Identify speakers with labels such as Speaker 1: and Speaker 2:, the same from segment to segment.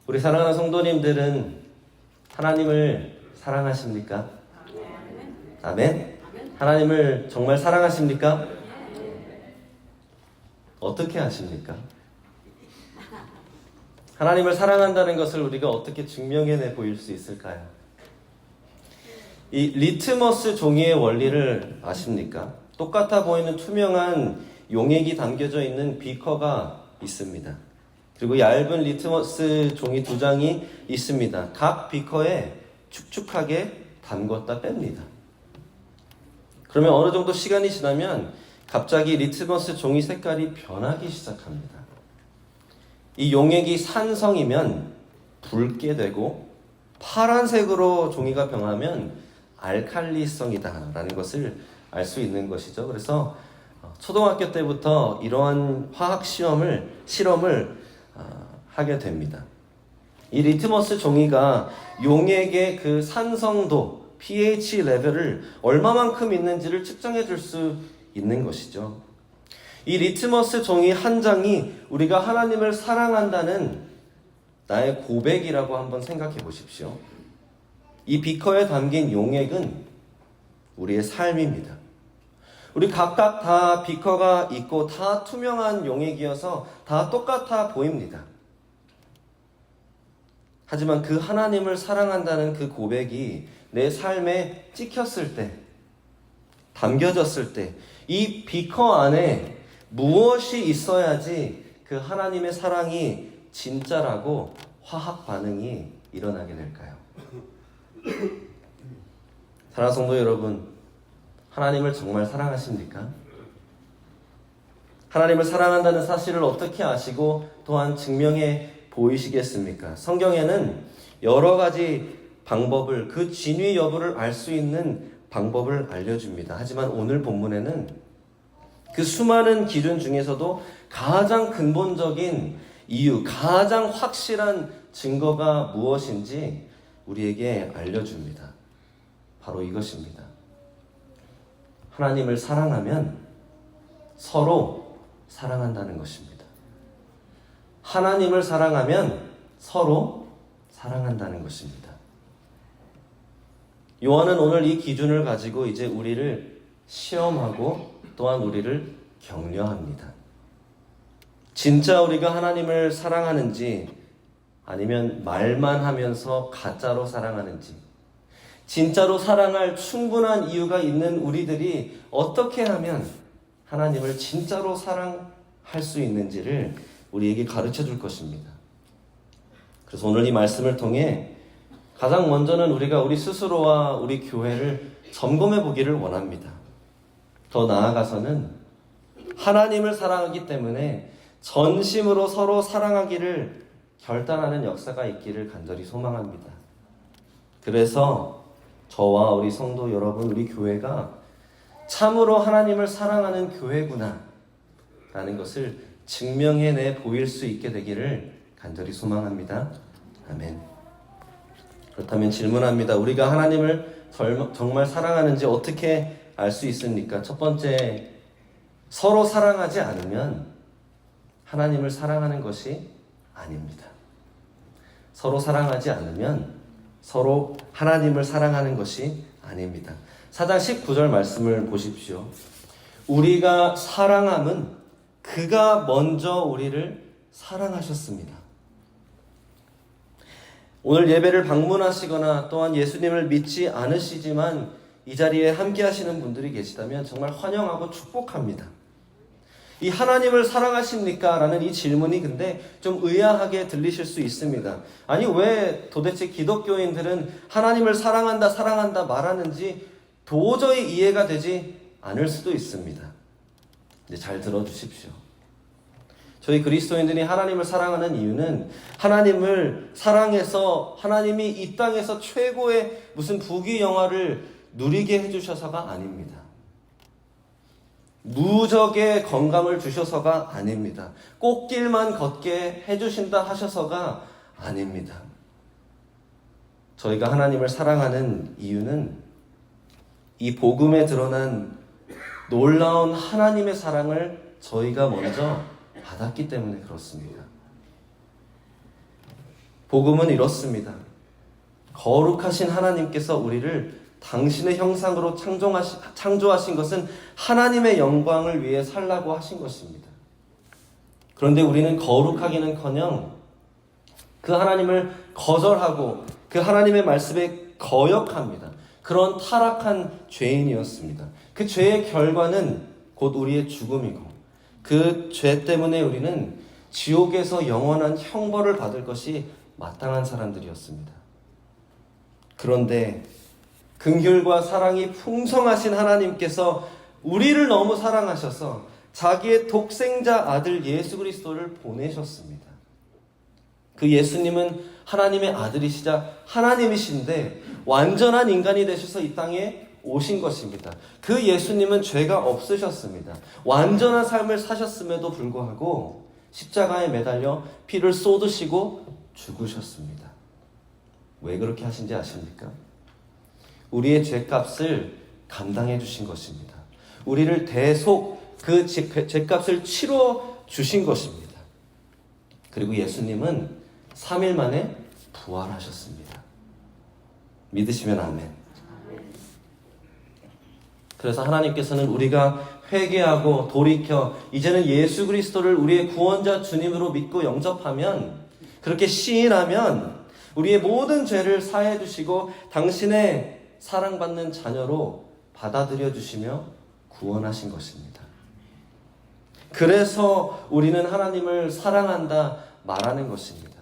Speaker 1: 우리 사랑하는 성도님들은 하나님을 사랑하십니까? 아멘? 하나님을 정말 사랑하십니까? 어떻게 하십니까? 하나님을 사랑한다는 것을 우리가 어떻게 증명해내 보일 수 있을까요? 이 리트머스 종이의 원리를 아십니까? 똑같아 보이는 투명한 용액이 담겨져 있는 비커가 있습니다. 그리고 얇은 리트머스 종이 2장이 있습니다. 각 비커에 축축하게 담궜다 뺍니다. 그러면 어느 정도 시간이 지나면 갑자기 리트머스 종이 색깔이 변하기 시작합니다. 이 용액이 산성이면 붉게 되고 파란색으로 종이가 변하면 알칼리성이다라는 것을 알 수 있는 것이죠. 그래서 초등학교 때부터 이러한 화학 실험을 하게 됩니다. 이 리트머스 종이가 용액의 그 산성도, pH 레벨을 얼마만큼 있는지를 측정해 줄 수 있는 것이죠. 이 리트머스 종이 한 장이 우리가 하나님을 사랑한다는 나의 고백이라고 한번 생각해 보십시오. 이 비커에 담긴 용액은 우리의 삶입니다. 우리 각각 다 비커가 있고 다 투명한 용액이어서 다 똑같아 보입니다. 하지만 그 하나님을 사랑한다는 그 고백이 내 삶에 찍혔을 때, 담겨졌을 때, 이 비커 안에 무엇이 있어야지 그 하나님의 사랑이 진짜라고 화학 반응이 일어나게 될까요? 사랑하는 성도 여러분, 하나님을 정말 사랑하십니까? 하나님을 사랑한다는 사실을 어떻게 아시고 또한 증명해 보이시겠습니까? 성경에는 여러 가지 방법을, 그 진위 여부를 알 수 있는 방법을 알려줍니다. 하지만 오늘 본문에는 그 수많은 기준 중에서도 가장 근본적인 이유, 가장 확실한 증거가 무엇인지 우리에게 알려줍니다. 바로 이것입니다. 하나님을 사랑하면 서로 사랑한다는 것입니다. 하나님을 사랑하면 서로 사랑한다는 것입니다. 요한은 오늘 이 기준을 가지고 이제 우리를 시험하고 또한 우리를 격려합니다. 진짜 우리가 하나님을 사랑하는지 아니면 말만 하면서 가짜로 사랑하는지, 진짜로 사랑할 충분한 이유가 있는 우리들이 어떻게 하면 하나님을 진짜로 사랑할 수 있는지를 우리에게 가르쳐 줄 것입니다. 그래서 오늘 이 말씀을 통해 가장 먼저는 우리가 우리 스스로와 우리 교회를 점검해 보기를 원합니다. 더 나아가서는 하나님을 사랑하기 때문에 전심으로 서로 사랑하기를 결단하는 역사가 있기를 간절히 소망합니다. 그래서 저와 우리 성도 여러분, 우리 교회가 참으로 하나님을 사랑하는 교회구나 라는 것을 증명해내 보일 수 있게 되기를 간절히 소망합니다. 아멘. 그렇다면 질문합니다. 우리가 하나님을 정말 사랑하는지 어떻게 알 수 있습니까? 첫 번째, 서로 사랑하지 않으면 하나님을 사랑하는 것이 아닙니다. 서로 사랑하지 않으면 서로 하나님을 사랑하는 것이 아닙니다. 4장 19절 말씀을 보십시오. 우리가 사랑함은 그가 먼저 우리를 사랑하셨습니다. 오늘 예배를 방문하시거나 또한 예수님을 믿지 않으시지만 이 자리에 함께 하시는 분들이 계시다면 정말 환영하고 축복합니다. 이 하나님을 사랑하십니까? 라는 이 질문이 근데 좀 의아하게 들리실 수 있습니다. 아니, 왜 도대체 기독교인들은 하나님을 사랑한다 말하는지 도저히 이해가 되지 않을 수도 있습니다. 이제 잘 들어주십시오. 저희 그리스도인들이 하나님을 사랑하는 이유는 하나님을 사랑해서 하나님이 이 땅에서 최고의 무슨 부귀영화를 누리게 해주셔서가 아닙니다. 무적의 건강을 주셔서가 아닙니다. 꽃길만 걷게 해주신다 하셔서가 아닙니다. 저희가 하나님을 사랑하는 이유는 이 복음에 드러난 놀라운 하나님의 사랑을 저희가 먼저 받았기 때문에 그렇습니다. 복음은 이렇습니다. 거룩하신 하나님께서 우리를 당신의 형상으로 창조하신 것은 하나님의 영광을 위해 살라고 하신 것입니다. 그런데 우리는 거룩하기는커녕 그 하나님을 거절하고 그 하나님의 말씀에 거역합니다. 그런 타락한 죄인이었습니다. 그 죄의 결과는 곧 우리의 죽음이고 그 죄 때문에 우리는 지옥에서 영원한 형벌을 받을 것이 마땅한 사람들이었습니다. 그런데 긍휼과 사랑이 풍성하신 하나님께서 우리를 너무 사랑하셔서 자기의 독생자 아들 예수 그리스도를 보내셨습니다. 그 예수님은 하나님의 아들이시자 하나님이신데 완전한 인간이 되셔서 이 땅에 오신 것입니다. 그 예수님은 죄가 없으셨습니다. 완전한 삶을 사셨음에도 불구하고 십자가에 매달려 피를 쏟으시고 죽으셨습니다. 왜 그렇게 하신지 아십니까? 우리의 죄값을 감당해 주신 것입니다. 우리를 대속 그 죄값을 치러 주신 것입니다. 그리고 예수님은 3일 만에 부활하셨습니다. 믿으시면 아멘. 그래서 하나님께서는 우리가 회개하고 돌이켜 이제는 예수 그리스도를 우리의 구원자 주님으로 믿고 영접하면, 그렇게 시인하면 우리의 모든 죄를 사해 주시고 당신의 사랑받는 자녀로 받아들여 주시며 구원하신 것입니다. 그래서 우리는 하나님을 사랑한다 말하는 것입니다.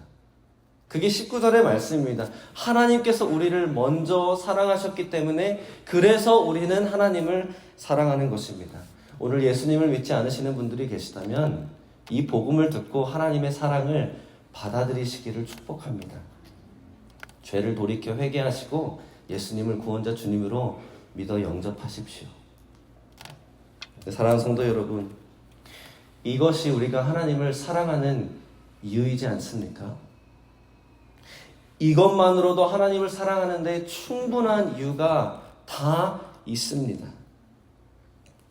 Speaker 1: 그게 19절의 말씀입니다. 하나님께서 우리를 먼저 사랑하셨기 때문에 그래서 우리는 하나님을 사랑하는 것입니다. 오늘 예수님을 믿지 않으시는 분들이 계시다면 이 복음을 듣고 하나님의 사랑을 받아들이시기를 축복합니다. 죄를 돌이켜 회개하시고 예수님을 구원자 주님으로 믿어 영접하십시오. 사랑하는 성도 여러분, 이것이 우리가 하나님을 사랑하는 이유이지 않습니까? 이것만으로도 하나님을 사랑하는데 충분한 이유가 다 있습니다.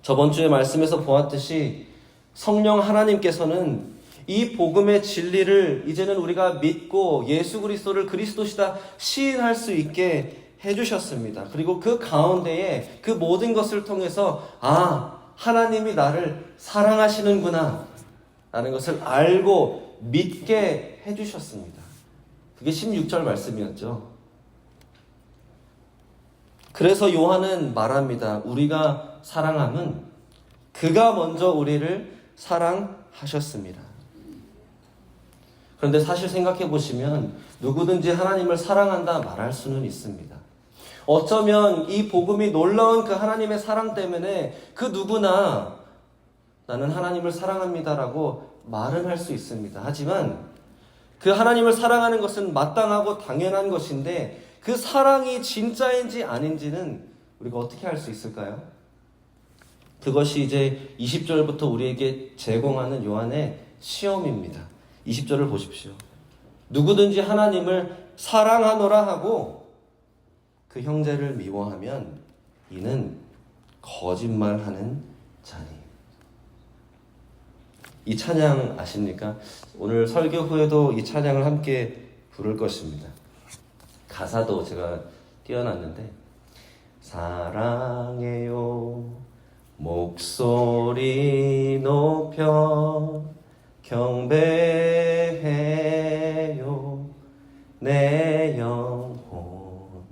Speaker 1: 저번 주에 말씀에서 보았듯이 성령 하나님께서는 이 복음의 진리를 이제는 우리가 믿고 예수 그리스도를 그리스도시다 시인할 수 있게 해주셨습니다. 그리고 그 가운데에 그 모든 것을 통해서 하나님이 나를 사랑하시는구나 라는 것을 알고 믿게 해주셨습니다. 그게 16절 말씀이었죠. 그래서 요한은 말합니다. 우리가 사랑함은 그가 먼저 우리를 사랑하셨습니다. 그런데 사실 생각해 보시면 누구든지 하나님을 사랑한다 말할 수는 있습니다. 어쩌면 이 복음이 놀라운 그 하나님의 사랑 때문에 그 누구나 나는 하나님을 사랑합니다라고 말은 할 수 있습니다. 하지만 그 하나님을 사랑하는 것은 마땅하고 당연한 것인데 그 사랑이 진짜인지 아닌지는 우리가 어떻게 알 수 있을까요? 그것이 이제 20절부터 우리에게 제공하는 요한의 시험입니다. 20절을 보십시오. 누구든지 하나님을 사랑하노라 하고 그 형제를 미워하면 이는 거짓말하는 자니. 이 찬양 아십니까? 오늘 설교 후에도 이 찬양을 함께 부를 것입니다. 가사도 제가 띄워놨는데 사랑해요 목소리 높여 경배해요 내 영혼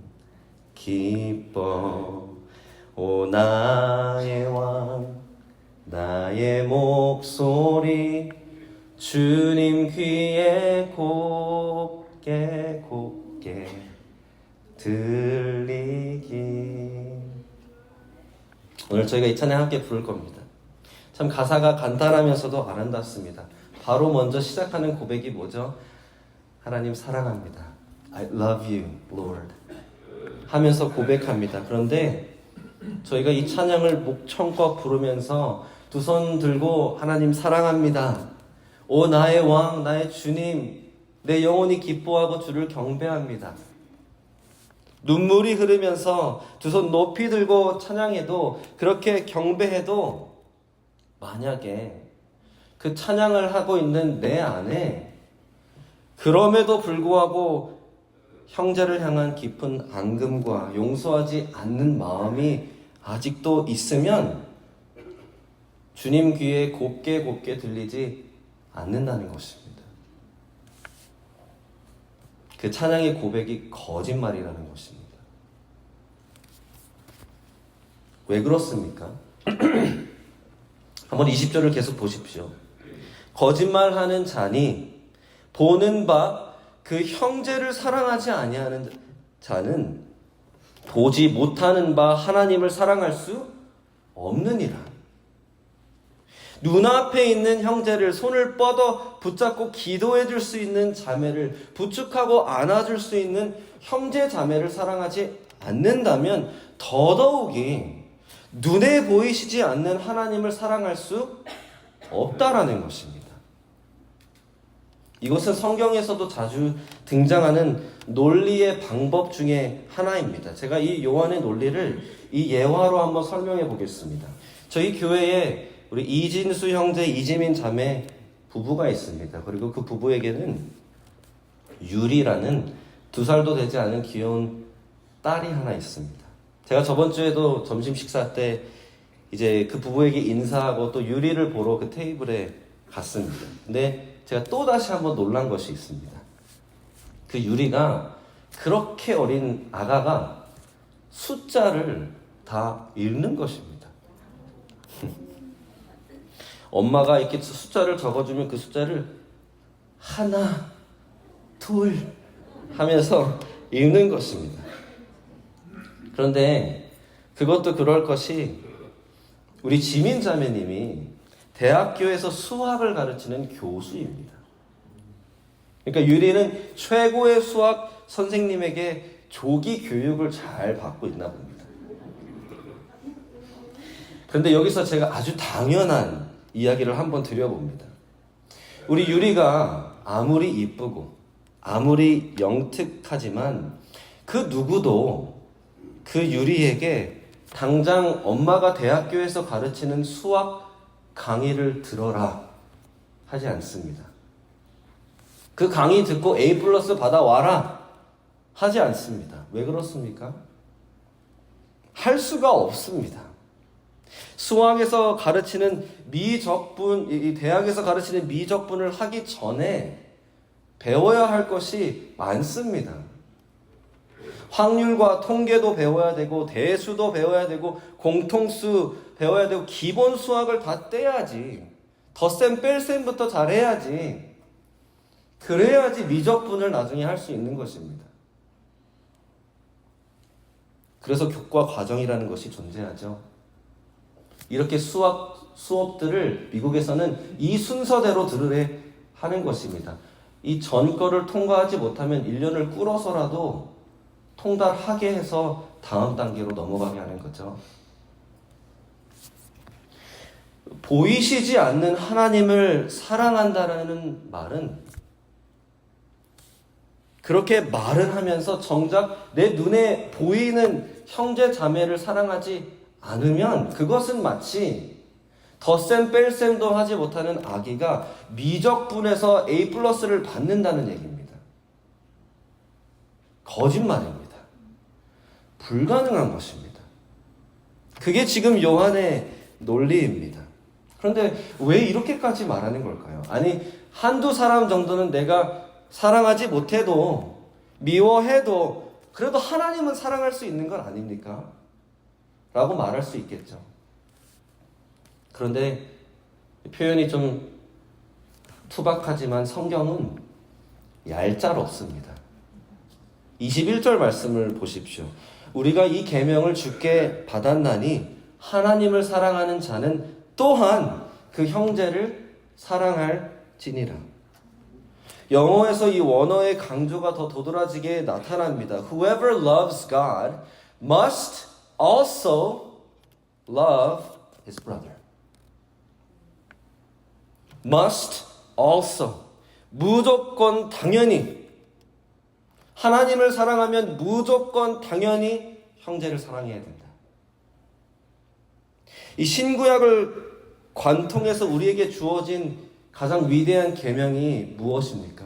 Speaker 1: 기뻐 오 나의 왕 나의 목소리 주님 귀에 곱게 들리기. 오늘 저희가 이 찬양 함께 부를 겁니다. 참 가사가 간단하면서도 아름답습니다. 바로 먼저 시작하는 고백이 뭐죠? 하나님 사랑합니다. I love you, Lord. 하면서 고백합니다. 그런데 저희가 이 찬양을 목청껏 부르면서 두 손 들고 하나님 사랑합니다. 오 나의 왕, 나의 주님, 내 영혼이 기뻐하고 주를 경배합니다. 눈물이 흐르면서 두 손 높이 들고 찬양해도 그렇게 경배해도 만약에 그 찬양을 하고 있는 내 안에 그럼에도 불구하고 형제를 향한 깊은 앙금과 용서하지 않는 마음이 아직도 있으면 주님 귀에 곱게 들리지 않는다는 것입니다. 그 찬양의 고백이 거짓말이라는 것입니다. 왜 그렇습니까? 한번 20절을 계속 보십시오. 거짓말하는 자니 보는 바 그 형제를 사랑하지 아니하는 자는 보지 못하는 바 하나님을 사랑할 수 없느니라. 눈앞에 있는 형제를 손을 뻗어 붙잡고 기도해 줄 수 있는 자매를 부축하고 안아줄 수 있는 형제 자매를 사랑하지 않는다면 더더욱이 눈에 보이시지 않는 하나님을 사랑할 수 없다라는 것입니다. 이것은 성경에서도 자주 등장하는 논리의 방법 중에 하나입니다. 제가 이 요한의 논리를 이 예화로 한번 설명해 보겠습니다. 저희 교회에 우리 이진수 형제, 이지민 자매 부부가 있습니다. 그리고 그 부부에게는 유리라는 2살도 되지 않은 귀여운 딸이 하나 있습니다. 제가 저번 주에도 점심 식사 때 이제 그 부부에게 인사하고 또 유리를 보러 그 테이블에 갔습니다. 근데 제가 또 다시 한번 놀란 것이 있습니다. 그 유리가 그렇게 어린 아가가 숫자를 다 읽는 것입니다. 엄마가 이렇게 숫자를 적어주면 그 숫자를 하나, 둘 하면서 읽는 것입니다. 그런데 그것도 그럴 것이 우리 지민 자매님이 대학교에서 수학을 가르치는 교수입니다. 그러니까 유리는 최고의 수학 선생님에게 조기 교육을 잘 받고 있나 봅니다. 그런데 여기서 제가 아주 당연한 이야기를 한번 드려봅니다. 우리 유리가 아무리 이쁘고 아무리 영특하지만 그 누구도 그 유리에게 당장 엄마가 대학교에서 가르치는 수학 강의를 들어라 하지 않습니다. 그 강의 듣고 A+ 받아와라 하지 않습니다. 왜 그렇습니까? 할 수가 없습니다. 수학에서 가르치는 미적분, 이 대학에서 가르치는 미적분을 하기 전에 배워야 할 것이 많습니다. 확률과 통계도 배워야 되고 대수도 배워야 되고 공통수 배워야 되고 기본 수학을 다 떼야지. 덧셈 뺄셈부터 잘해야지. 그래야지 미적분을 나중에 할 수 있는 것입니다. 그래서 교과 과정이라는 것이 존재하죠. 이렇게 수업들을 미국에서는 이 순서대로 들으래 하는 것입니다. 이 전 거를 통과하지 못하면 1년을 꿇어서라도 통달하게 해서 다음 단계로 넘어가게 하는 거죠. 보이시지 않는 하나님을 사랑한다라는 말은 그렇게 말은 하면서 정작 내 눈에 보이는 형제 자매를 사랑하지 않으면 그것은 마치 덧셈 뺄셈도 하지 못하는 아기가 미적분에서 A+를 받는다는 얘기입니다. 거짓말입니다. 불가능한 것입니다. 그게 지금 요한의 논리입니다. 그런데 왜 이렇게까지 말하는 걸까요? 아니, 한두 사람 정도는 내가 사랑하지 못해도 미워해도 그래도 하나님은 사랑할 수 있는 건 아닙니까? 라고 말할 수 있겠죠. 그런데 표현이 좀 투박하지만 성경은 얄짤없습니다. 21절 말씀을 보십시오. 우리가 이 계명을 주께 받았나니 하나님을 사랑하는 자는 또한 그 형제를 사랑할지니라. 영어에서 이 원어의 강조가 더 도드라지게 나타납니다. Whoever loves God must also love his brother. must also. 무조건 당연히. 하나님을 사랑하면 무조건 당연히 형제를 사랑해야 된다. 이 신구약을 관통해서 우리에게 주어진 가장 위대한 계명이 무엇입니까?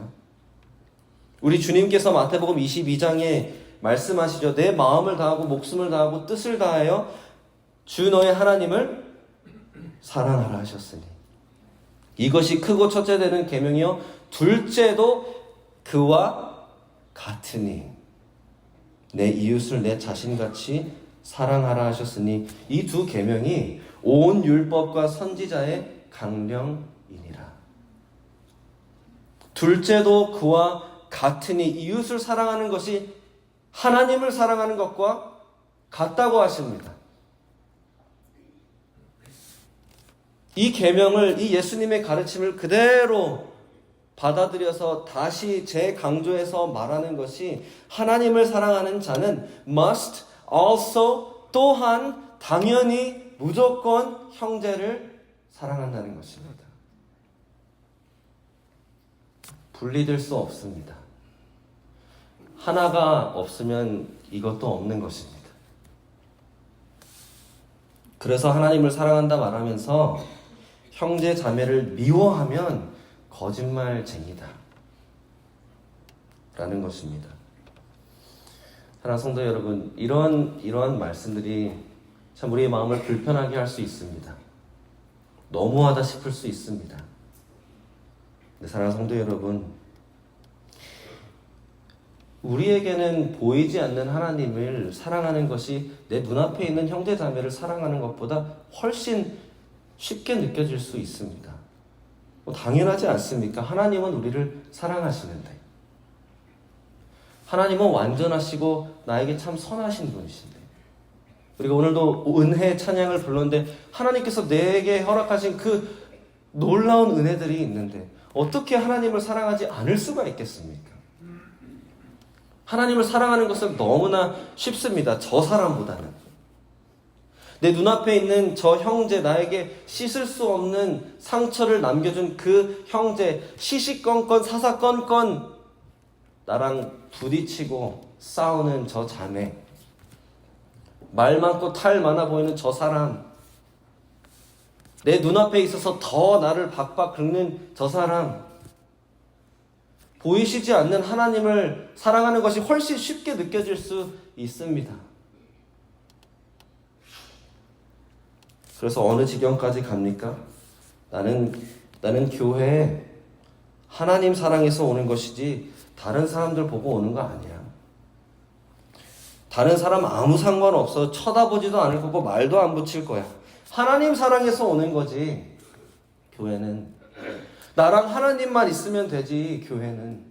Speaker 1: 우리 주님께서 마태복음 22장에 말씀하시죠. 내 마음을 다하고 목숨을 다하고 뜻을 다하여 주 너의 하나님을 사랑하라 하셨으니 이것이 크고 첫째 되는 계명이요 둘째도 그와 같으니 내 이웃을 내 자신같이 사랑하라 하셨으니 이 두 계명이 온 율법과 선지자의 강령이니라. 둘째도 그와 같으니 이웃을 사랑하는 것이 하나님을 사랑하는 것과 같다고 하십니다. 이 계명을, 이 예수님의 가르침을 그대로 받아들여서 다시 재강조해서 말하는 것이 하나님을 사랑하는 자는 must also 또한 당연히 무조건 형제를 사랑한다는 것입니다. 분리될 수 없습니다. 하나가 없으면 이것도 없는 것입니다. 그래서 하나님을 사랑한다 말하면서 형제 자매를 미워하면 거짓말쟁이다 라는 것입니다. 사랑하는 성도 여러분, 이러한 말씀들이 참 우리의 마음을 불편하게 할 수 있습니다. 너무하다 싶을 수 있습니다. 근데 사랑하는 성도 여러분, 우리에게는 보이지 않는 하나님을 사랑하는 것이 내 눈앞에 있는 형제 자매를 사랑하는 것보다 훨씬 쉽게 느껴질 수 있습니다. 당연하지 않습니까? 하나님은 우리를 사랑하시는데, 하나님은 완전하시고 나에게 참 선하신 분이신데, 우리가 오늘도 은혜 찬양을 불렀는데 하나님께서 내게 허락하신 그 놀라운 은혜들이 있는데 어떻게 하나님을 사랑하지 않을 수가 있겠습니까? 하나님을 사랑하는 것은 너무나 쉽습니다. 저 사람보다는. 내 눈앞에 있는 저 형제, 나에게 씻을 수 없는 상처를 남겨준 그 형제, 시시건건 사사건건 나랑 부딪히고 싸우는 저 자매, 말 많고 탈 많아 보이는 저 사람, 내 눈앞에 있어서 더 나를 박박 긁는 저 사람, 보이시지 않는 하나님을 사랑하는 것이 훨씬 쉽게 느껴질 수 있습니다. 그래서 어느 지경까지 갑니까? 나는 교회에 하나님 사랑해서 오는 것이지 다른 사람들 보고 오는 거 아니야. 다른 사람 아무 상관없어. 쳐다보지도 않을 거고 말도 안 붙일 거야. 하나님 사랑해서 오는 거지. 교회는 나랑 하나님만 있으면 되지. 교회는.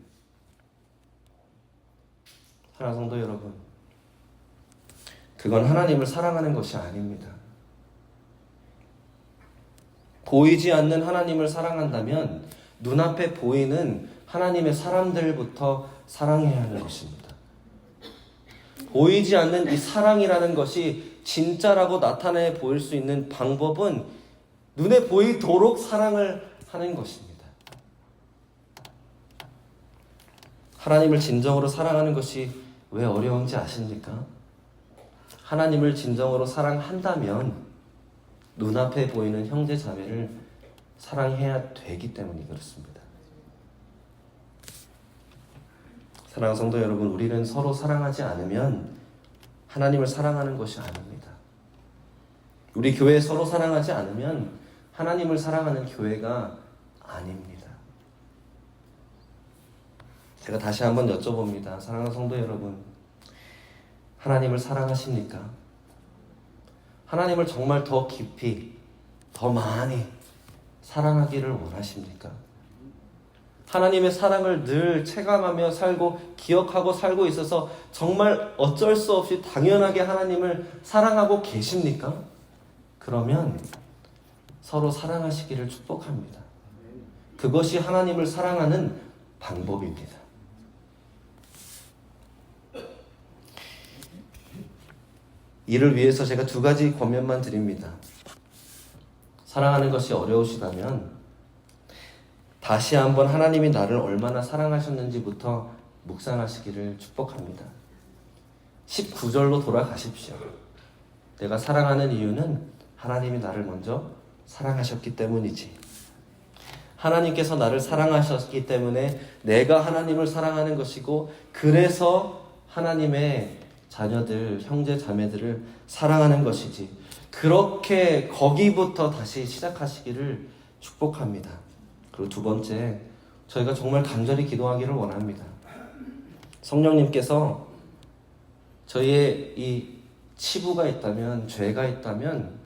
Speaker 1: 사랑하는 성도 여러분, 그건 하나님을 사랑하는 것이 아닙니다. 보이지 않는 하나님을 사랑한다면 눈앞에 보이는 하나님의 사람들부터 사랑해야 하는 것입니다. 보이지 않는 이 사랑이라는 것이 진짜라고 나타내 보일 수 있는 방법은 눈에 보이도록 사랑을 하는 것입니다. 하나님을 진정으로 사랑하는 것이 왜 어려운지 아십니까? 하나님을 진정으로 사랑한다면 눈앞에 보이는 형제 자매를 사랑해야 되기 때문이 그렇습니다. 사랑하는 성도 여러분, 우리는 서로 사랑하지 않으면 하나님을 사랑하는 것이 아닙니다. 우리 교회 서로 사랑하지 않으면 하나님을 사랑하는 교회가 아닙니다. 제가 다시 한번 여쭤봅니다. 사랑하는 성도 여러분, 하나님을 사랑하십니까? 하나님을 정말 더 깊이, 더 많이 사랑하기를 원하십니까? 하나님의 사랑을 늘 체감하며 살고 기억하고 살고 있어서 정말 어쩔 수 없이 당연하게 하나님을 사랑하고 계십니까? 그러면 서로 사랑하시기를 축복합니다. 그것이 하나님을 사랑하는 방법입니다. 이를 위해서 제가 두 가지 권면만 드립니다. 사랑하는 것이 어려우시다면 다시 한번 하나님이 나를 얼마나 사랑하셨는지부터 묵상하시기를 축복합니다. 19절로 돌아가십시오. 내가 사랑하는 이유는 하나님이 나를 먼저 사랑하셨기 때문이지. 하나님께서 나를 사랑하셨기 때문에 내가 하나님을 사랑하는 것이고, 그래서 하나님의 자녀들, 형제 자매들을 사랑하는 것이지. 그렇게 거기부터 다시 시작하시기를 축복합니다. 그리고 두 번째, 저희가 정말 간절히 기도하기를 원합니다. 성령님께서 저희의 이 치부가 있다면, 죄가 있다면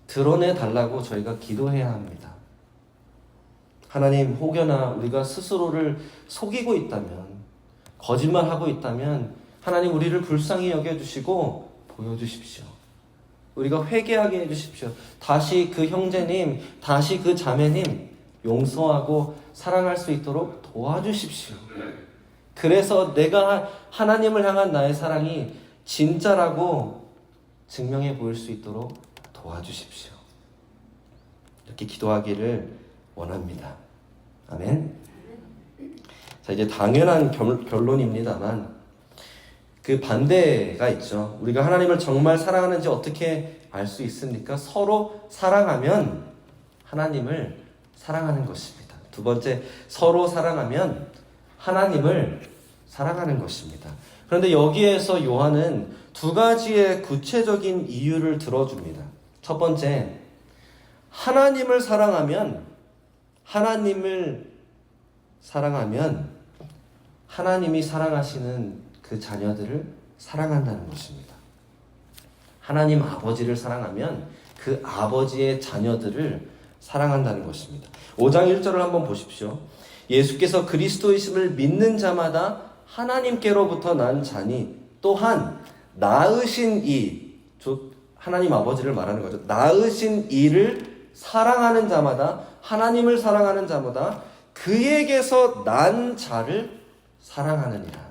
Speaker 1: 드러내 달라고 저희가 기도해야 합니다. 하나님, 혹여나 우리가 스스로를 속이고 있다면, 거짓말하고 있다면 하나님 우리를 불쌍히 여겨주시고 보여주십시오. 우리가 회개하게 해주십시오. 다시 그 형제님, 다시 그 자매님 용서하고 사랑할 수 있도록 도와주십시오. 그래서 내가 하나님을 향한 나의 사랑이 진짜라고 증명해 보일 수 있도록 도와주십시오. 이렇게 기도하기를 원합니다. 아멘. 자, 이제 당연한 결론입니다만 그 반대가 있죠. 우리가 하나님을 정말 사랑하는지 어떻게 알 수 있습니까? 서로 사랑하면 하나님을 사랑하는 것입니다. 두 번째, 서로 사랑하면 하나님을 사랑하는 것입니다. 그런데 여기에서 요한은 두 가지의 구체적인 이유를 들어줍니다. 첫 번째, 하나님을 사랑하면 하나님이 사랑하시는 그 자녀들을 사랑한다는 것입니다. 하나님 아버지를 사랑하면 그 아버지의 자녀들을 사랑한다는 것입니다. 5장 1절을 한번 보십시오. 예수께서 그리스도이심을 믿는 자마다 하나님께로부터 난 자니 또한 낳으신 이, 즉 하나님 아버지를 말하는 거죠. 낳으신 이를 사랑하는 자마다, 하나님을 사랑하는 자마다 그에게서 난 자를 사랑하느니라.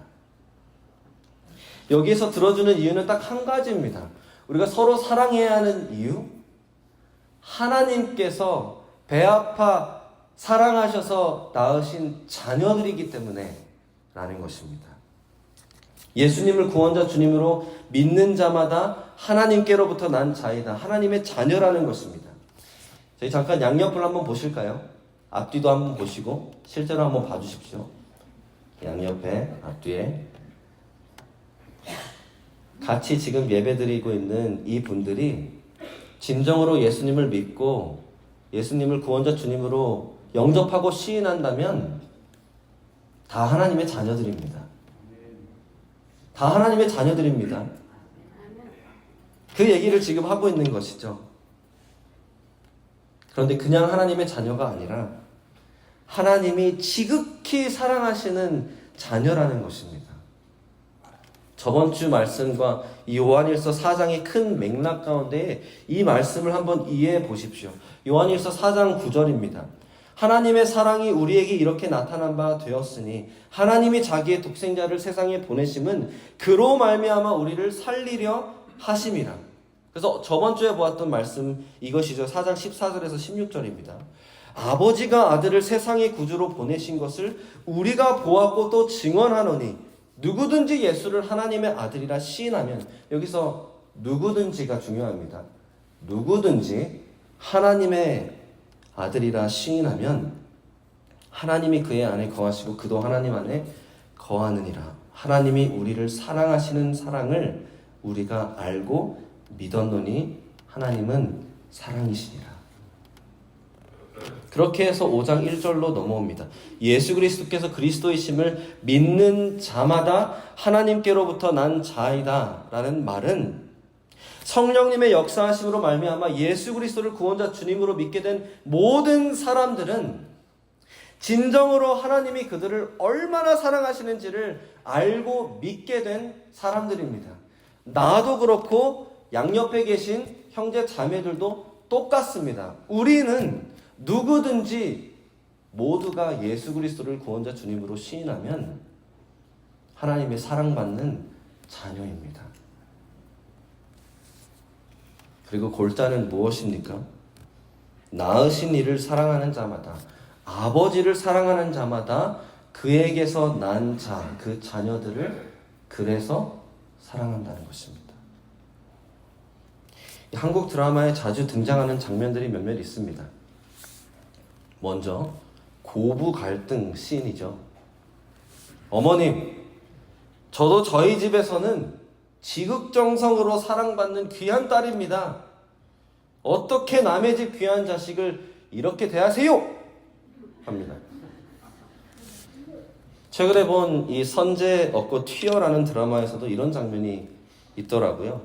Speaker 1: 여기에서 들어주는 이유는 딱 한 가지입니다. 우리가 서로 사랑해야 하는 이유? 하나님께서 배 아파 사랑하셔서 낳으신 자녀들이기 때문에 라는 것입니다. 예수님을 구원자 주님으로 믿는 자마다 하나님께로부터 난 자이다. 하나님의 자녀라는 것입니다. 저희 잠깐 양옆을 한번 보실까요? 앞뒤도 한번 보시고 실제로 한번 봐주십시오. 양옆에, 앞뒤에 같이 지금 예배드리고 있는 이 분들이 진정으로 예수님을 믿고 예수님을 구원자 주님으로 영접하고 시인한다면 다 하나님의 자녀들입니다. 다 하나님의 자녀들입니다. 그 얘기를 지금 하고 있는 것이죠. 그런데 그냥 하나님의 자녀가 아니라 하나님이 지극히 사랑하시는 자녀라는 것입니다. 저번 주 말씀과 이 요한일서 4장의 큰 맥락 가운데 이 말씀을 한번 이해해 보십시오. 요한일서 4장 9절입니다. 하나님의 사랑이 우리에게 이렇게 나타난 바 되었으니 하나님이 자기의 독생자를 세상에 보내심은 그로 말미암아 우리를 살리려 하심이라. 그래서 저번 주에 보았던 말씀 이것이죠. 4장 14절에서 16절입니다. 아버지가 아들을 세상의 구주로 보내신 것을 우리가 보았고 또 증언하노니 누구든지 예수를 하나님의 아들이라 시인하면, 여기서 누구든지가 중요합니다. 누구든지 하나님의 아들이라 시인하면 하나님이 그의 안에 거하시고 그도 하나님 안에 거하느니라. 하나님이 우리를 사랑하시는 사랑을 우리가 알고 믿었노니 하나님은 사랑이시니라. 그렇게 해서 5장 1절로 넘어옵니다. 예수 그리스도께서 그리스도이심을 믿는 자마다 하나님께로부터 난 자이다 라는 말은 성령님의 역사하심으로 말미암아 예수 그리스도를 구원자 주님으로 믿게 된 모든 사람들은 진정으로 하나님이 그들을 얼마나 사랑하시는지를 알고 믿게 된 사람들입니다. 나도 그렇고 양옆에 계신 형제 자매들도 똑같습니다. 우리는 누구든지 모두가 예수 그리스도를 구원자 주님으로 시인하면 하나님의 사랑받는 자녀입니다. 그리고 골자는 무엇입니까? 낳으신 이를 사랑하는 자마다, 아버지를 사랑하는 자마다 그에게서 난 자, 그 자녀들을 그래서 사랑한다는 것입니다. 한국 드라마에 자주 등장하는 장면들이 몇몇 있습니다. 먼저 고부 갈등 시인이죠. 어머님, 저도 저희 집에서는 지극정성으로 사랑받는 귀한 딸입니다. 어떻게 남의 집 귀한 자식을 이렇게 대하세요? 합니다. 최근에 본 이 선제 얻고 튀어라는 드라마에서도 이런 장면이 있더라고요.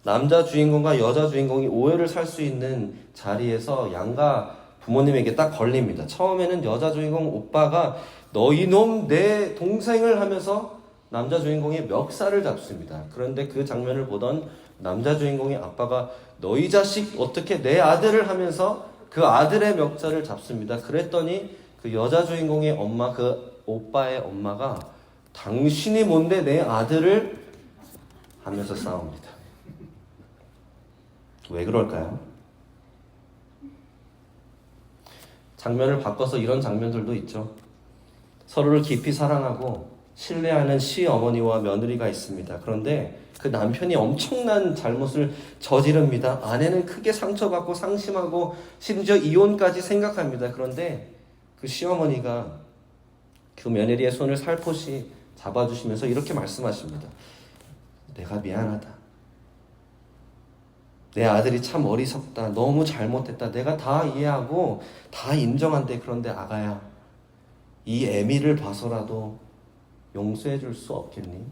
Speaker 1: 남자 주인공과 여자 주인공이 오해를 살 수 있는 자리에서 양가 부모님에게 딱 걸립니다. 처음에는 여자 주인공 오빠가 너 이놈 내 동생을 하면서 남자 주인공의 멱살을 잡습니다. 그런데 그 장면을 보던 남자 주인공의 아빠가 너희 자식 어떻게 내 아들을 하면서 그 아들의 멱살을 잡습니다. 그랬더니 그 여자 주인공의 엄마, 그 오빠의 엄마가 당신이 뭔데 내 아들을 하면서 싸웁니다. 왜 그럴까요? 장면을 바꿔서 이런 장면들도 있죠. 서로를 깊이 사랑하고 신뢰하는 시어머니와 며느리가 있습니다. 그런데 그 남편이 엄청난 잘못을 저지릅니다. 아내는 크게 상처받고 상심하고 심지어 이혼까지 생각합니다. 그런데 그 시어머니가 그 며느리의 손을 살포시 잡아주시면서 이렇게 말씀하십니다. 내가 미안하다. 내 아들이 참 어리석다. 너무 잘못했다. 내가 다 이해하고 다 인정한데 그런데 아가야, 이 애미를 봐서라도 용서해 줄 수 없겠니?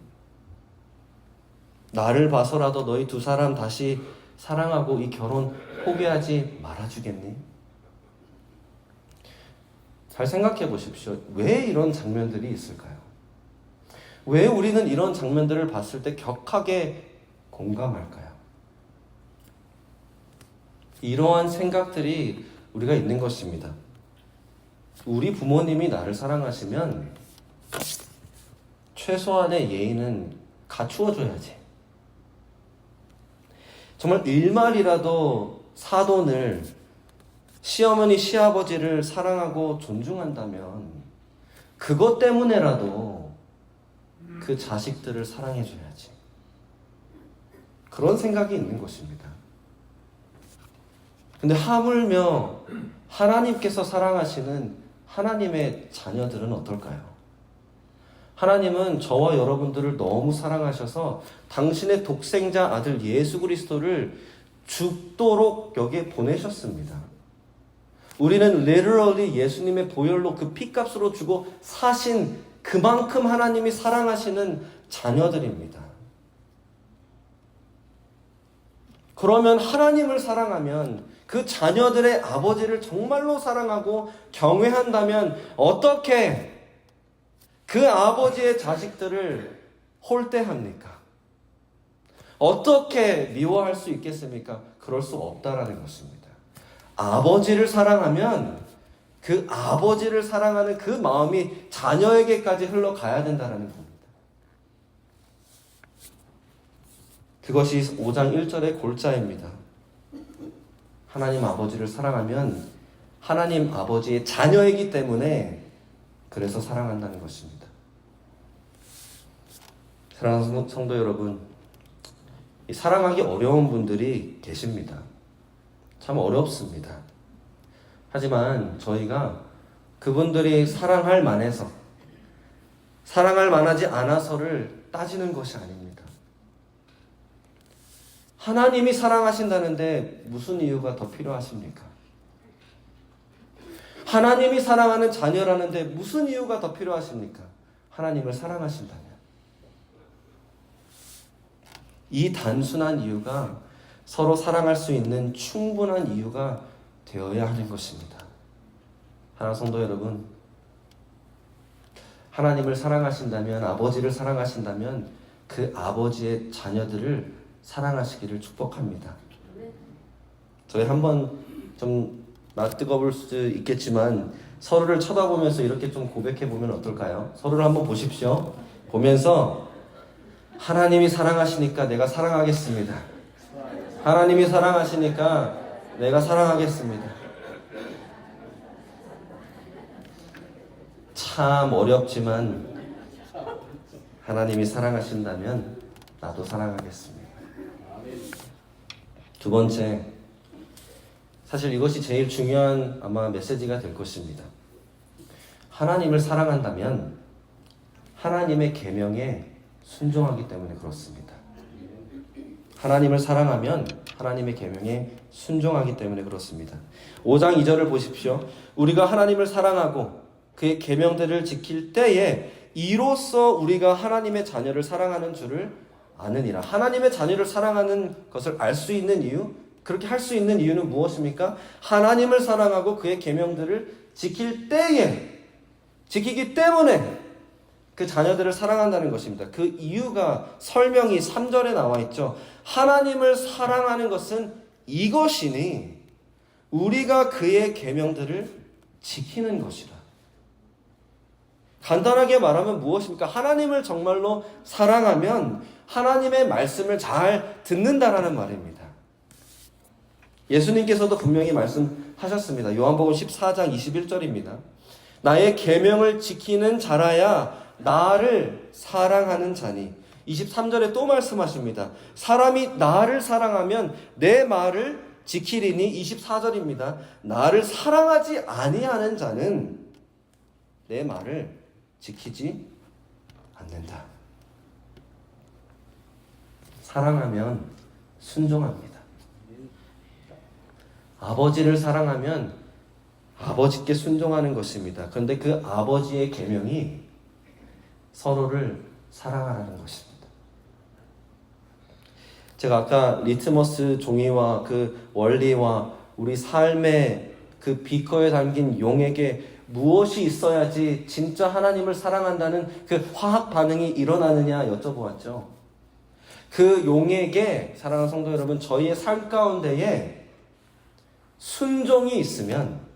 Speaker 1: 나를 봐서라도 너희 두 사람 다시 사랑하고 이 결혼 포기하지 말아주겠니? 잘 생각해 보십시오. 왜 이런 장면들이 있을까요? 왜 우리는 이런 장면들을 봤을 때 격하게 공감할까요? 이러한 생각들이 우리가 있는 것입니다. 우리 부모님이 나를 사랑하시면 최소한의 예의는 갖추어줘야지. 정말 일말이라도 사돈을, 시어머니, 시아버지를 사랑하고 존중한다면 그것 때문에라도 그 자식들을 사랑해줘야지. 그런 생각이 있는 것입니다. 근데 하물며 하나님께서 사랑하시는 하나님의 자녀들은 어떨까요? 하나님은 저와 여러분들을 너무 사랑하셔서 당신의 독생자 아들 예수 그리스도를 죽도록 여기에 보내셨습니다. 우리는 literally 예수님의 보혈로 그 피값으로 주고 사신 그만큼 하나님이 사랑하시는 자녀들입니다. 그러면 하나님을 사랑하면 그 자녀들의 아버지를 정말로 사랑하고 경외한다면 어떻게 그 아버지의 자식들을 홀대합니까? 어떻게 미워할 수 있겠습니까? 그럴 수 없다라는 것입니다. 아버지를 사랑하면 그 아버지를 사랑하는 그 마음이 자녀에게까지 흘러가야 된다는 겁니다. 그것이 5장 1절의 골자입니다. 하나님 아버지를 사랑하면 하나님 아버지의 자녀이기 때문에 그래서 사랑한다는 것입니다. 사랑하는 성도 여러분, 사랑하기 어려운 분들이 계십니다. 참 어렵습니다. 하지만 저희가 그분들이 사랑할 만해서, 사랑할 만하지 않아서를 따지는 것이 아닙니다. 하나님이 사랑하신다는데 무슨 이유가 더 필요하십니까? 하나님이 사랑하는 자녀라는데 무슨 이유가 더 필요하십니까? 하나님을 사랑하신다면. 이 단순한 이유가 서로 사랑할 수 있는 충분한 이유가 되어야 하는 것입니다. 사랑하는 성도 여러분, 하나님을 사랑하신다면, 아버지를 사랑하신다면 그 아버지의 자녀들을 사랑하시기를 축복합니다. 저희 한번 좀 낯뜨거울 수도 있겠지만 서로를 쳐다보면서 이렇게 좀 고백해보면 어떨까요? 서로를 한번 보십시오. 보면서 하나님이 사랑하시니까 내가 사랑하겠습니다. 하나님이 사랑하시니까 내가 사랑하겠습니다. 참 어렵지만 하나님이 사랑하신다면 나도 사랑하겠습니다. 두 번째, 사실 이것이 제일 중요한 아마 메시지가 될 것입니다. 하나님을 사랑한다면 하나님의 계명에 순종하기 때문에 그렇습니다. 하나님을 사랑하면 하나님의 계명에 순종하기 때문에 그렇습니다. 5장 2절을 보십시오. 우리가 하나님을 사랑하고 그의 계명들을 지킬 때에 이로써 우리가 하나님의 자녀를 사랑하는 줄을 아느니라. 하나님의 자녀를 사랑하는 것을 알 수 있는 이유, 그렇게 할 수 있는 이유는 무엇입니까? 하나님을 사랑하고 그의 계명들을 지킬 때에, 지키기 때문에 그 자녀들을 사랑한다는 것입니다. 그 이유가 설명이 3절에 나와 있죠. 하나님을 사랑하는 것은 이것이니 우리가 그의 계명들을 지키는 것이라. 간단하게 말하면 무엇입니까? 하나님을 정말로 사랑하면 하나님의 말씀을 잘 듣는다라는 말입니다. 예수님께서도 분명히 말씀하셨습니다. 요한복음 14장 21절입니다. 나의 계명을 지키는 자라야 나를 사랑하는 자니. 23절에 또 말씀하십니다. 사람이 나를 사랑하면 내 말을 지키리니. 24절입니다. 나를 사랑하지 아니하는 자는 내 말을 지키지 않는다. 사랑하면 순종합니다. 아버지를 사랑하면 아버지께 순종하는 것입니다. 그런데 그 아버지의 계명이 서로를 사랑하라는 것입니다. 제가 아까 리트머스 종이와 그 원리와 우리 삶의 그 비커에 담긴 용에게 무엇이 있어야지 진짜 하나님을 사랑한다는 그 화학 반응이 일어나느냐 여쭤보았죠. 그 용에게, 사랑하는 성도 여러분, 저희의 삶 가운데에 순종이 있으면,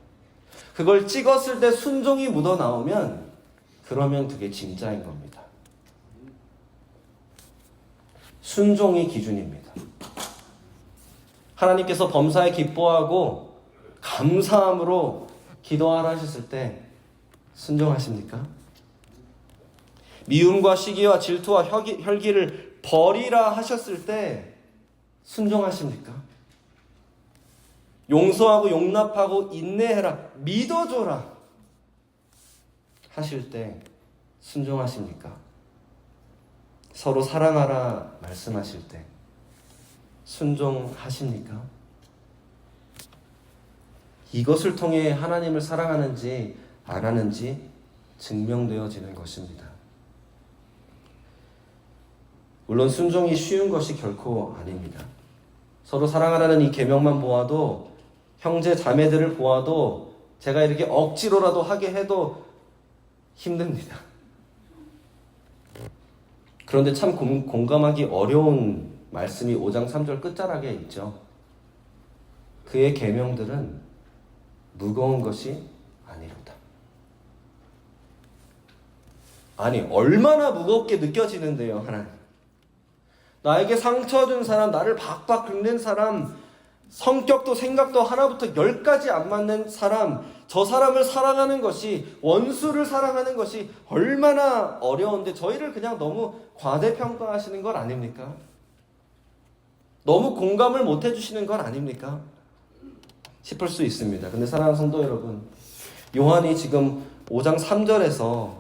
Speaker 1: 그걸 찍었을 때 순종이 묻어나오면 그러면 그게 진짜인 겁니다. 순종이 기준입니다. 하나님께서 범사에 기뻐하고 감사함으로 기도하라 하셨을 때 순종하십니까? 미움과 시기와 질투와 혈기를 버리라 하셨을 때 순종하십니까? 용서하고 용납하고 인내해라, 믿어줘라 하실 때 순종하십니까? 서로 사랑하라 말씀하실 때 순종하십니까? 이것을 통해 하나님을 사랑하는지 안 하는지 증명되어지는 것입니다. 물론 순종이 쉬운 것이 결코 아닙니다. 서로 사랑하라는 이 계명만 보아도, 형제 자매들을 보아도 제가 이렇게 억지로라도 하게 해도 힘듭니다. 그런데 참 공감하기 어려운 말씀이 5장 3절 끝자락에 있죠. 그의 계명들은 무거운 것이 아니로다. 아니, 얼마나 무겁게 느껴지는데요, 하나님. 나에게 상처 준 사람, 나를 박박 긁는 사람, 성격도 생각도 하나부터 10까지 안 맞는 사람, 저 사람을 사랑하는 것이, 원수를 사랑하는 것이 얼마나 어려운데 저희를 그냥 너무 과대평가하시는 것 아닙니까? 너무 공감을 못 해주시는 것 아닙니까? 싶을 수 있습니다. 근데 사랑하는 성도 여러분, 요한이 지금 5장 3절에서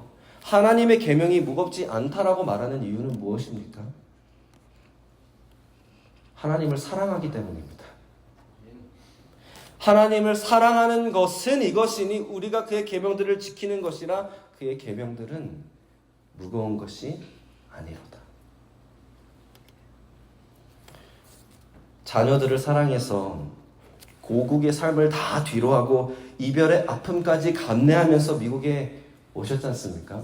Speaker 1: 하나님의 계명이 무겁지 않다라고 말하는 이유는 무엇입니까? 하나님을 사랑하기 때문입니다. 하나님을 사랑하는 것은 이것이니 우리가 그의 계명들을 지키는 것이라 그의 계명들은 무거운 것이 아니로다. 자녀들을 사랑해서 고국의 삶을 다 뒤로하고 이별의 아픔까지 감내하면서 미국에 오셨지 않습니까?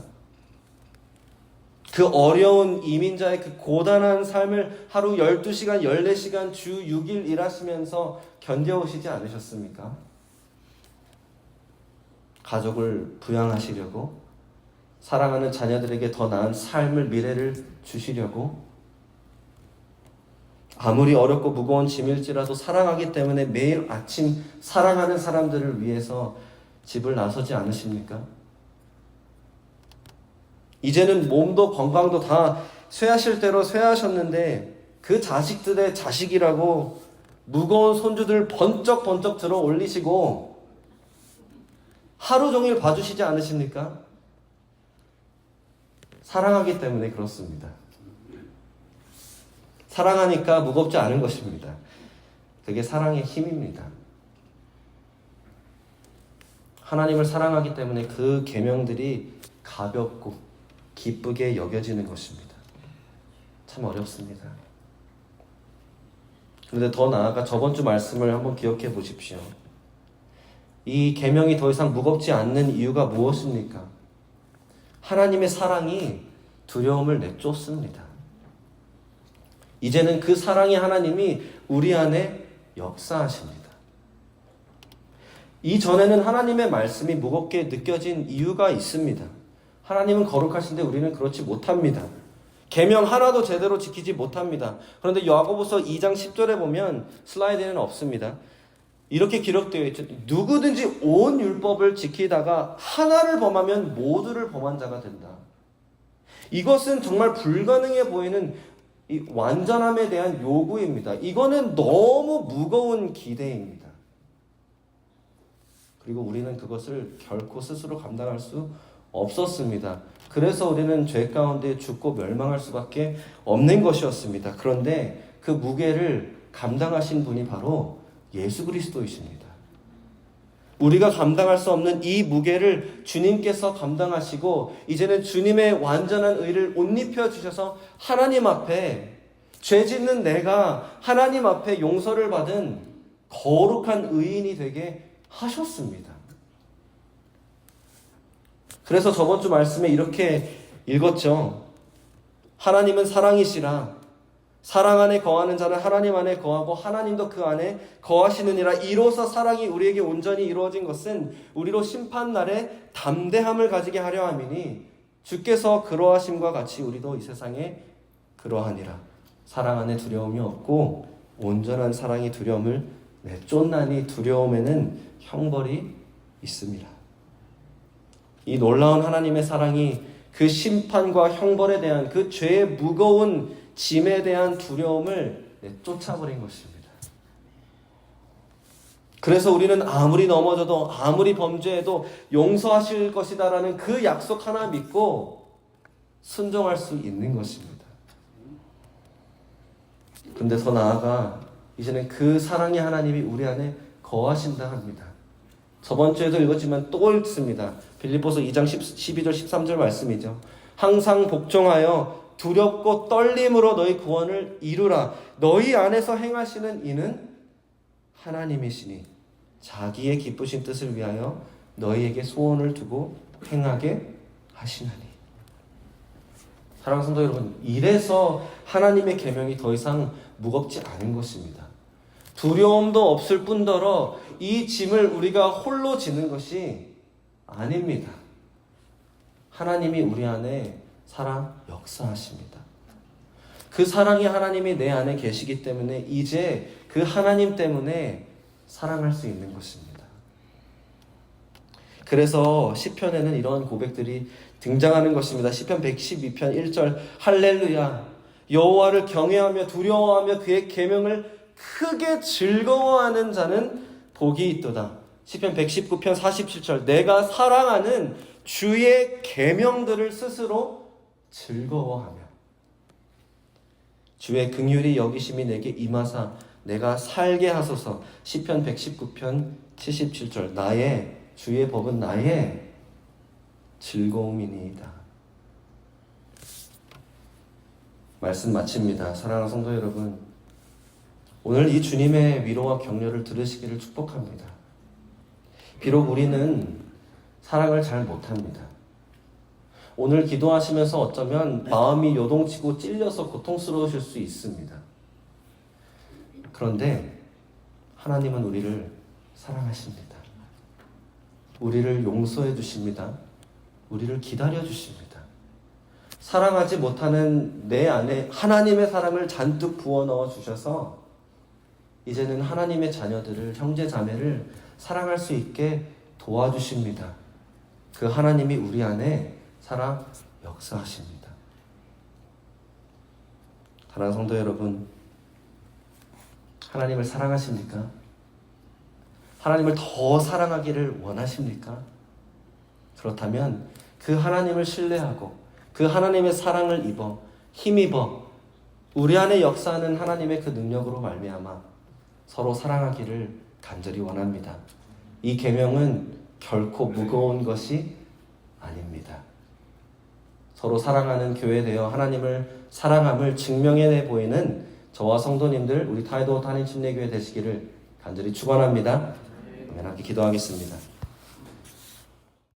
Speaker 1: 그 어려운 이민자의 그 고단한 삶을 하루 12시간, 14시간 주 6일 일하시면서 견뎌오시지 않으셨습니까? 가족을 부양하시려고, 사랑하는 자녀들에게 더 나은 삶을, 미래를 주시려고, 아무리 어렵고 무거운 짐일지라도 사랑하기 때문에 매일 아침 사랑하는 사람들을 위해서 집을 나서지 않으십니까? 이제는 몸도 건강도 다 쇠하실 대로 쇠하셨는데 그 자식들의 자식이라고 무거운 손주들 번쩍번쩍 들어 올리시고 하루 종일 봐주시지 않으십니까? 사랑하기 때문에 그렇습니다. 사랑하니까 무겁지 않은 것입니다. 그게 사랑의 힘입니다. 하나님을 사랑하기 때문에 그 계명들이 가볍고 기쁘게 여겨지는 것입니다. 참 어렵습니다. 그런데 더 나아가 저번 주 말씀을 한번 기억해 보십시오. 이 계명이 더 이상 무겁지 않는 이유가 무엇입니까? 하나님의 사랑이 두려움을 내쫓습니다. 이제는 그 사랑의 하나님이 우리 안에 역사하십니다. 이전에는 하나님의 말씀이 무겁게 느껴진 이유가 있습니다. 하나님은 거룩하신데 우리는 그렇지 못합니다. 계명 하나도 제대로 지키지 못합니다. 그런데 야고보서 2장 10절에 보면 슬라이드에는 없습니다. 이렇게 기록되어 있죠. 누구든지 온 율법을 지키다가 하나를 범하면 모두를 범한 자가 된다. 이것은 정말 불가능해 보이는 이 완전함에 대한 요구입니다. 이거는 너무 무거운 기대입니다. 그리고 우리는 그것을 결코 스스로 감당할 수 없었습니다. 그래서 우리는 죄 가운데 죽고 멸망할 수밖에 없는 것이었습니다. 그런데 그 무게를 감당하신 분이 바로 예수 그리스도이십니다. 우리가 감당할 수 없는 이 무게를 주님께서 감당하시고 이제는 주님의 완전한 의를 옷 입혀 주셔서 하나님 앞에 죄 짓는 내가 하나님 앞에 용서를 받은 거룩한 의인이 되게 하셨습니다. 그래서 저번 주 말씀에 이렇게 읽었죠. 하나님은 사랑이시라. 사랑 안에 거하는 자는 하나님 안에 거하고 하나님도 그 안에 거하시느니라. 이로써 사랑이 우리에게 온전히 이루어진 것은 우리로 심판날에 담대함을 가지게 하려 함이니 주께서 그러하심과 같이 우리도 이 세상에 그러하니라. 사랑 안에 두려움이 없고 온전한 사랑이 두려움을 내쫓나니 두려움에는 형벌이 있습니다. 이 놀라운 하나님의 사랑이 그 심판과 형벌에 대한 그 죄의 무거운 짐에 대한 두려움을 쫓아버린 것입니다. 그래서 우리는 아무리 넘어져도 아무리 범죄해도 용서하실 것이다라는 그 약속 하나 믿고 순종할 수 있는 것입니다. 그런데 더 나아가 이제는 그 사랑의 하나님이 우리 안에 거하신다 합니다. 저번 주에도 읽었지만 또 읽습니다. 빌립보서 2장 12절 13절 말씀이죠. 항상 복종하여 두렵고 떨림으로 너희 구원을 이루라. 너희 안에서 행하시는 이는 하나님이시니 자기의 기쁘신 뜻을 위하여 너희에게 소원을 두고 행하게 하시나니. 사랑하는 성도 여러분, 이래서 하나님의 계명이 더 이상 무겁지 않은 것입니다. 두려움도 없을 뿐더러 이 짐을 우리가 홀로 지는 것이 아닙니다. 하나님이 우리 안에 역사하십니다. 그 사랑의 하나님이 내 안에 계시기 때문에 이제 그 하나님 때문에 사랑할 수 있는 것입니다. 그래서 시편에는 이런 고백들이 등장하는 것입니다. 시편 112편 1절 할렐루야 여호와를 경외하며 두려워하며 그의 계명을 크게 즐거워하는 자는 복이 있도다. 시편 119편 47절 내가 사랑하는 주의 계명들을 스스로 즐거워하며 주의 긍휼이 여기심이 내게 임하사 내가 살게 하소서. 시편 119편 77절 나의 주의 법은 나의 즐거움이니이다. 말씀 마칩니다. 사랑하는 성도 여러분, 오늘 이 주님의 위로와 격려를 들으시기를 축복합니다. 비록 우리는 사랑을 잘 못합니다. 오늘 기도하시면서 어쩌면 마음이 요동치고 찔려서 고통스러우실 수 있습니다. 그런데 하나님은 우리를 사랑하십니다. 우리를 용서해 주십니다. 우리를 기다려 주십니다. 사랑하지 못하는 내 안에 하나님의 사랑을 잔뜩 부어넣어 주셔서 이제는 하나님의 자녀들을, 형제 자매를 사랑할 수 있게 도와주십니다. 그 하나님이 우리 안에 살아 역사하십니다. 사랑하는 성도 여러분, 하나님을 사랑하십니까? 하나님을 더 사랑하기를 원하십니까? 그렇다면 그 하나님을 신뢰하고 그 하나님의 사랑을 힘입어 우리 안에 역사하는 하나님의 그 능력으로 말미암아 서로 사랑하기를 간절히 원합니다. 이 계명은 결코 무거운 것이 아닙니다. 서로 사랑하는 교회 되어 하나님을 사랑함을 증명해 보이는 저와 성도님들, 우리 타이도 한인 침례교회 되시기를 간절히 축원합니다. 아멘. 함께 기도하겠습니다.